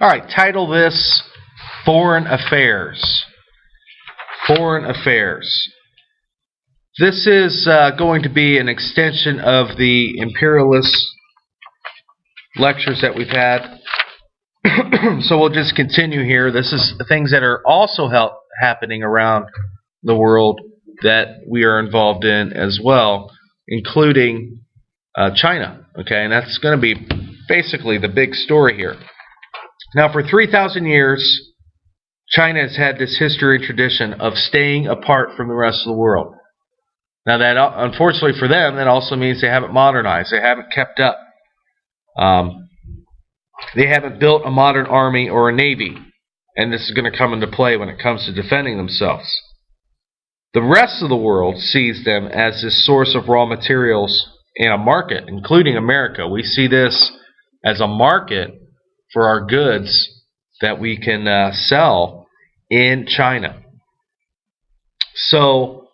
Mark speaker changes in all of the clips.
Speaker 1: All right, title this Foreign Affairs. Foreign Affairs. This is going to be an extension of the imperialist lectures that we've had. So we'll just continue here. This is things that are also happening around the world that we are involved in as well, including China. Okay, and that's going to be basically the big story here. Now, for 3,000 years, China has had this history and tradition of staying apart from the rest of the world. Now, that unfortunately for them, that also means they haven't modernized. They haven't kept up. They haven't built a modern army or a navy, and this is going to come into play when it comes to defending themselves. The rest of the world sees them as this source of raw materials in a market, including America. We see this as a market for our goods that we can sell in China. So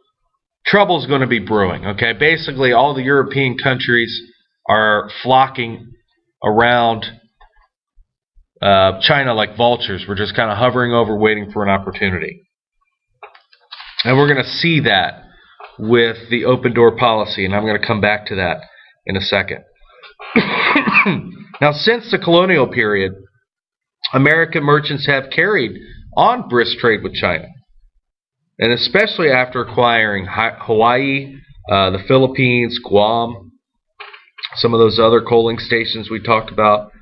Speaker 1: trouble's going to be brewing. Okay, basically all the European countries are flocking around China like vultures. We're just kind of hovering over, waiting for an opportunity. And we're going to see that with the open door policy, and I'm going to come back to that in a second. Now, since the colonial period, American merchants have carried on brisk trade with China, and especially after acquiring Hawaii, the Philippines, Guam, some of those other coaling stations we talked about.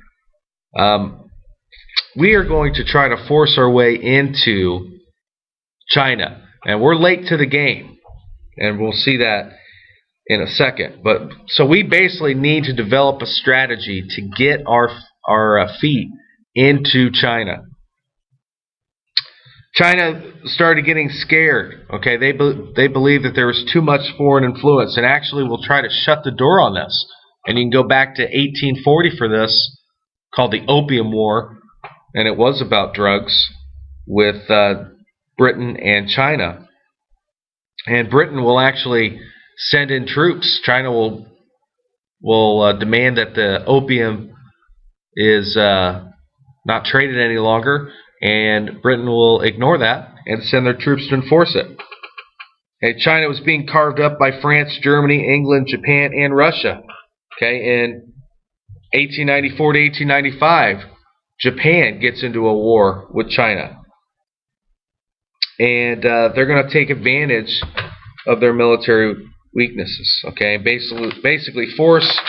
Speaker 1: We are going to try to force our way into China, and we're late to the game, and we'll see that in a second. But so we basically need to develop a strategy to get our feet into China. China started getting scared. Okay, they believe that there was too much foreign influence, and actually will try to shut the door on this. And you can go back to 1840 for this, called the Opium War, and it was about drugs with Britain and China. And Britain will actually send in troops. China will demand that the opium is not traded any longer, and Britain will ignore that and send their troops to enforce it. Okay, China was being carved up by France, Germany, England, Japan, and Russia. Okay, in 1894 to 1895, Japan gets into a war with China, and they're going to take advantage of their military weaknesses. Okay, basically force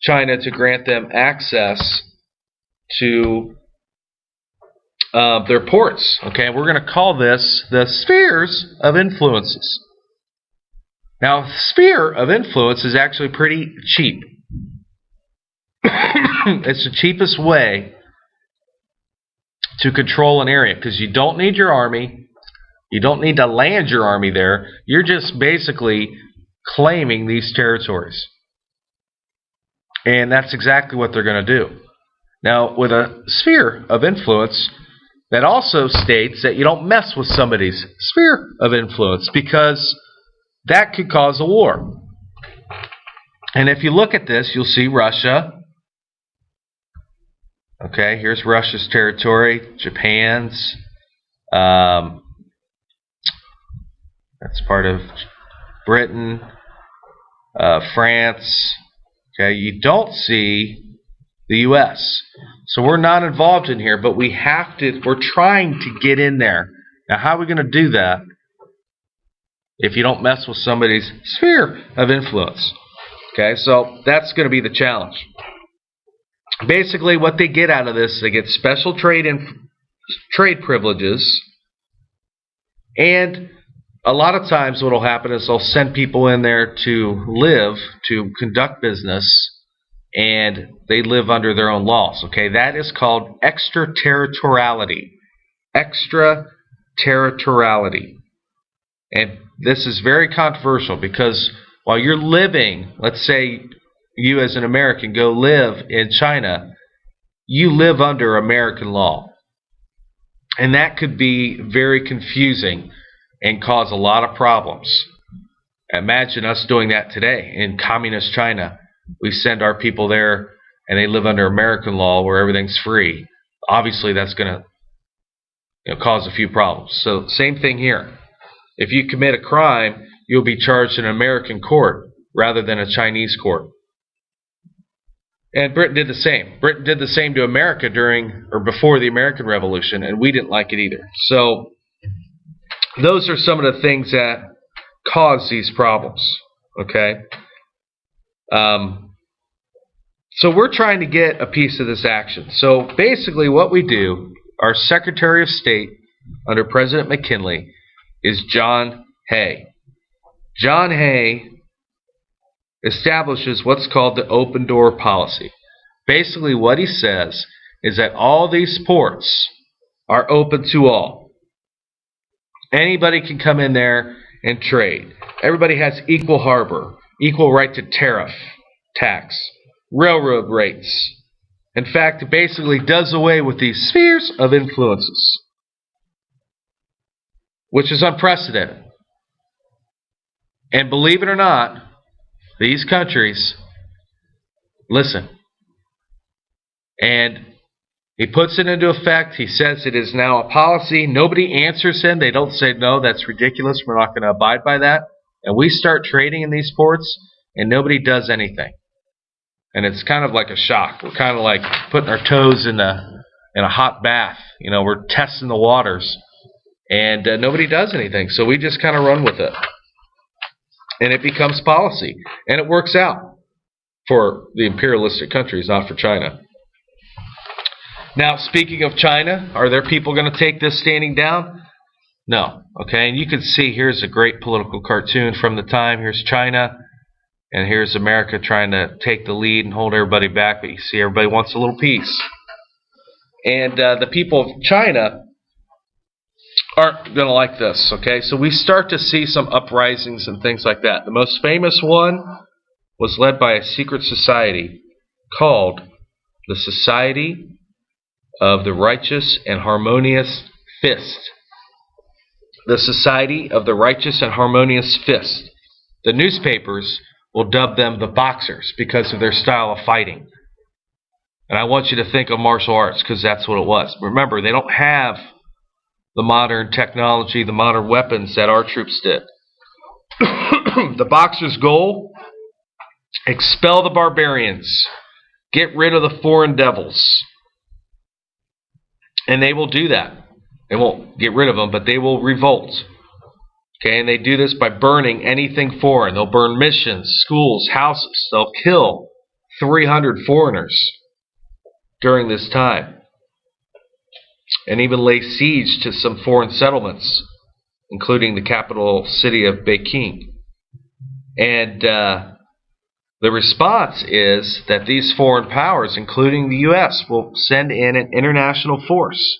Speaker 1: China to grant them access to their ports. Okay, we're going to call this the spheres of influences. Now, the sphere of influence is actually pretty cheap. It's the cheapest way to control an area, because you don't need your army. You don't need to land your army there. You're just basically claiming these territories. And that's exactly what they're going to do. Now, with a sphere of influence, that also states that you don't mess with somebody's sphere of influence, because that could cause a war. And if you look at this, you'll see Russia. Okay, here's Russia's territory, Japan's. That's part of Britain, France. Okay, you don't see the U.S. So we're not involved in here, but we're trying to get in there. Now, how are we going to do that if you don't mess with somebody's sphere of influence? Okay, so that's going to be the challenge. Basically, what they get out of this, they get special trade privileges, and a lot of times what will happen is they'll send people in there to live, to conduct business, and they live under their own laws. Okay, that is called extraterritoriality. Extraterritoriality. And this is very controversial, because while you're living, let's say you as an American go live in China, you live under American law. And that could be very confusing and cause a lot of problems. Imagine us doing that today in communist China. We send our people there and they live under American law where everything's free. obviously that's going to cause a few problems. So same thing here. If you commit a crime, you'll be charged in an American court rather than a Chinese court. And Britain did the same. Britain did the same to America during or before the American Revolution, and we didn't like it either. So those are some of the things that cause these problems. Okay? So we're trying to get a piece of this action. So basically what we do, our Secretary of State under President McKinley is John Hay. John Hay establishes what's called the open door policy. Basically what he says is that all these ports are open to all. Anybody can come in there and trade. Everybody has equal harbor, equal right to tariff, tax, railroad rates. In fact, it basically does away with these spheres of influences, which is unprecedented. And believe it or not, these countries listen. And he puts it into effect. He says it is now a policy. Nobody answers him. They don't say, no, that's ridiculous. We're not going to abide by that. And we start trading in these ports, and nobody does anything. And it's kind of like a shock. We're kind of like putting our toes in a hot bath. We're testing the waters, and nobody does anything. So we just kind of run with it. And it becomes policy. And it works out for the imperialistic countries, not for China. Now, speaking of China, are there people going to take this standing down? No. Okay, and you can see here's a great political cartoon from the time. Here's China, and here's America trying to take the lead and hold everybody back. But you see everybody wants a little peace. And the people of China aren't going to like this. Okay, so we start to see some uprisings and things like that. The most famous one was led by a secret society called the Society of the Righteous and Harmonious Fist. The Society of the Righteous and Harmonious Fist. The newspapers will dub them the Boxers because of their style of fighting. And I want you to think of martial arts because that's what it was. Remember, they don't have the modern technology, the modern weapons that our troops did. The Boxers' goal: expel the barbarians, get rid of the foreign devils. And they will do that. They won't get rid of them, but they will revolt. Okay, and they do this by burning anything foreign. They'll burn missions, schools, houses. They'll kill 300 foreigners during this time. And even lay siege to some foreign settlements, including the capital city of Peking. And the response is that these foreign powers, including the U.S., will send in an international force.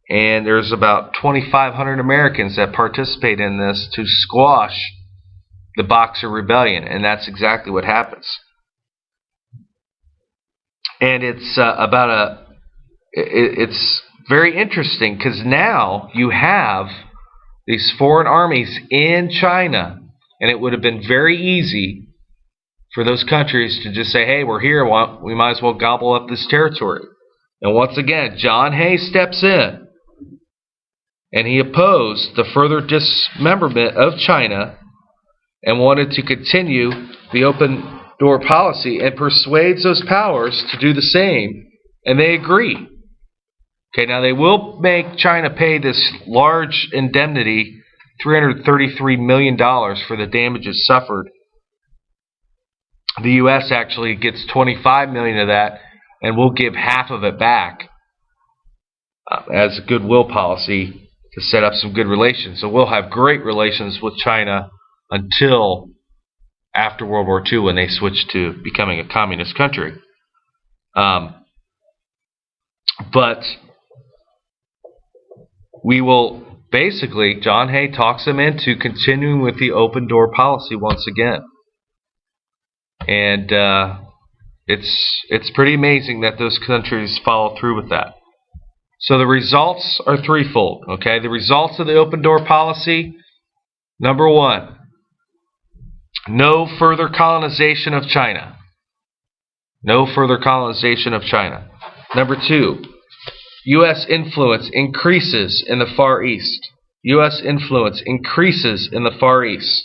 Speaker 1: And there's about 2,500 Americans that participate in this to squash the Boxer Rebellion. And that's exactly what happens. And it's it's very interesting because now you have these foreign armies in China. And it would have been very easy for those countries to just say, hey, we're here, we might as well gobble up this territory. And once again, John Hay steps in, and he opposed the further dismemberment of China and wanted to continue the open door policy and persuades those powers to do the same, and they agree. Okay, now they will make China pay this large indemnity, $333 million for the damages suffered. The U.S. actually gets $25 million of that, and we'll give half of it back as a goodwill policy to set up some good relations. So we'll have great relations with China until after World War II when they switch to becoming a communist country. But we will basically, John Hay talks them into continuing with the open door policy once again. And it's pretty amazing that those countries follow through with that. So the results are threefold. Okay, the results of the open door policy: number one, no further colonization of China. No further colonization of China. Number two, U.S. influence increases in the Far East. U.S. influence increases in the Far East.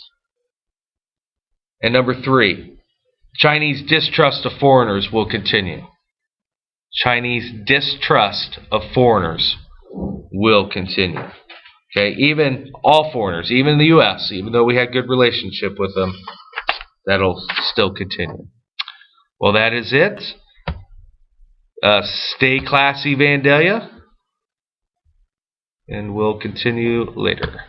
Speaker 1: And number 3, Chinese distrust of foreigners will continue. Chinese distrust of foreigners will continue. Okay, even all foreigners, even the U.S., even though we had good relationship with them, that'll still continue. Well, that is it. Stay classy, Vandalia, and we'll continue later.